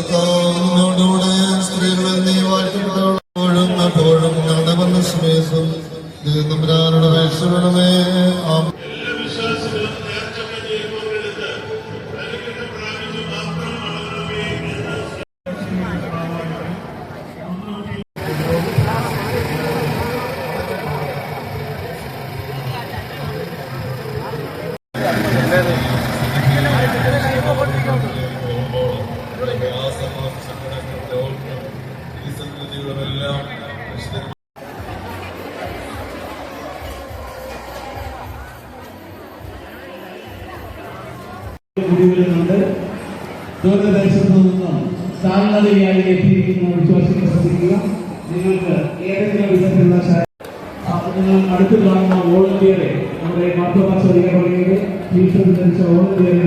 സമാധാനോടുകൂടെ സ്ത്രീകളെ നീ വാഴ്ത്തപ്പെട്ടവളും എപ്പോഴും ഞങ്ങളുടെ മനസ്സുമേസും നമ്പരാനുടെ വേഷണമേ. ദൂരദേശത്തു നിന്നും കാൽനടയായി എത്തിയിരിക്കുന്ന വിശ്വാസികളെ ശ്രദ്ധിക്കുക. നിങ്ങൾക്ക് ഏതെങ്കിലും വിധത്തിലുള്ള നിങ്ങൾ അടുത്ത് കാണുന്ന വോളണ്ടിയറെ നമ്മുടെ മാതൃഭാഷ പള്ളിയുടെ ടീഷർട്ട് ധരിച്ച വോളണ്ടിയറെ